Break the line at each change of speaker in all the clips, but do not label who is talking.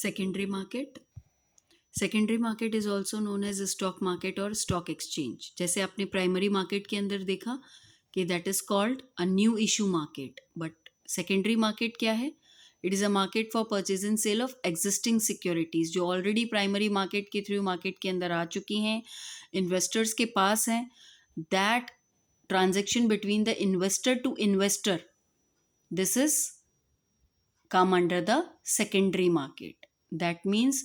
Secondary market. Secondary market is also known as stock market और stock exchange. जैसे आपने primary market के अंदर देखा कि that is called a new issue market, but secondary market क्या है? It is a market for purchase and sale of existing securities जो ऑलरेडी प्राइमरी मार्केट के थ्रू मार्केट के अंदर आ चुकी हैं, इन्वेस्टर्स के पास हैं. That transaction between the investor to investor, this is come under the secondary market. That means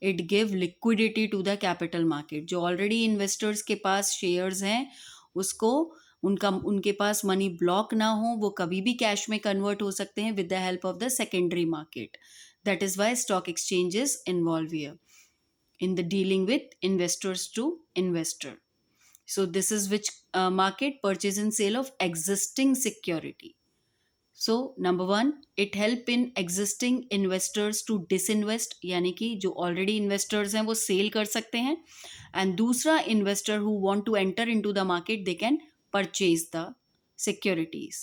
it give liquidity to the capital market. जो already investors के पास shares हैं उसको उनके पास मनी ब्लॉक ना हो, वो कभी भी कैश में कन्वर्ट हो सकते हैं with the help of the secondary market. That is why stock exchange is involved here in the dealing with investors to investor. So this is which market? Purchase and sale of existing security. So number 1, it help in existing investors to disinvest, यानी कि जो already investors हैं वो cell कर सकते हैं. And दूसरा, investor who want to enter into the market they can purchase the securities.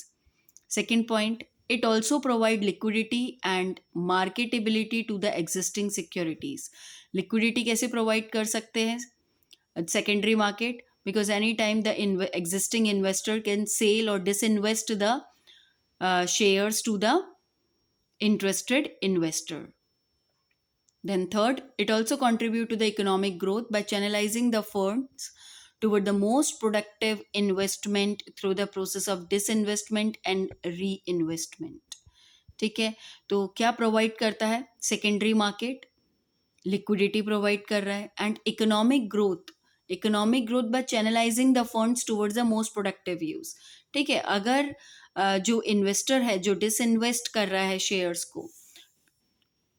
Second point, it also provide liquidity and marketability to the existing securities. Liquidity कैसे प्रोवाइड कर सकते हैं secondary market? Because any time the existing investor can sell और disinvest the shares to the interested investor. Then third, it also contribute to the economic growth by channelizing the funds toward the most productive investment through the process of disinvestment and reinvestment. ठीक है, तो क्या provide करता है secondary market? Liquidity provide कर रहा है and economic growth by channelising the funds towards the most productive use. ठीक है, अगर जो इन्वेस्टर है जो डिसइन्वेस्ट कर रहा है शेयर्स को,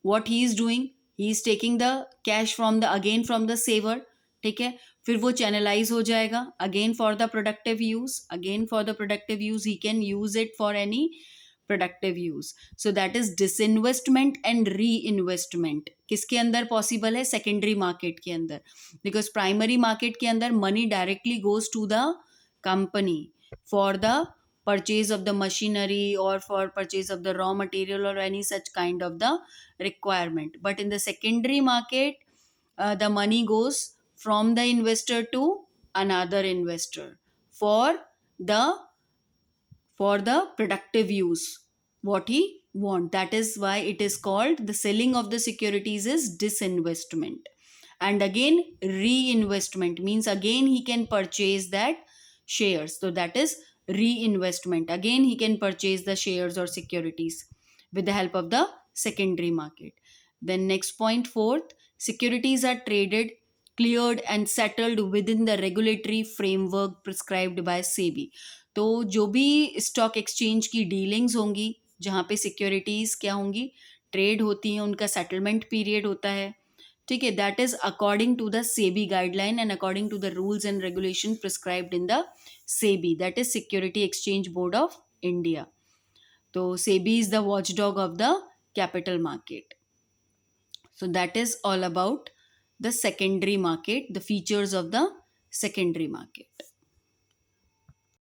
what he is doing, he is taking the cash from the saver. ठीक है, फिर वो चैनलाइज हो जाएगा again for the productive use. He can use it for any productive use. So that is disinvestment and reinvestment. किसके अंदर possible है? Secondary market के अंदर. बिकॉज प्राइमरी मार्केट के अंदर money directly goes to the company for the purchase of the machinery or for purchase of the raw material or any such kind of the requirement. But in the secondary market, the money goes from the investor to another investor for the productive use what he want. That is why it is called the selling of the securities is disinvestment. And again, reinvestment means again he can purchase that shares. So that is reinvestment. Again he can purchase the shares or securities with the help of the secondary market. Then next point, fourth, securities are traded, cleared and settled within the regulatory framework prescribed by SEBI. तो जो भी stock exchange की dealings होंगी जहाँ पे securities क्या होंगी, trade होती हैं, उनका सेटलमेंट पीरियड होता है. ठीक है, that is according to the SEBI guideline and according to the rules and regulation prescribed in the SEBI, that is Security Exchange Board of India. So SEBI is the watchdog of the capital market. So that is all about the secondary market, the features of the secondary market.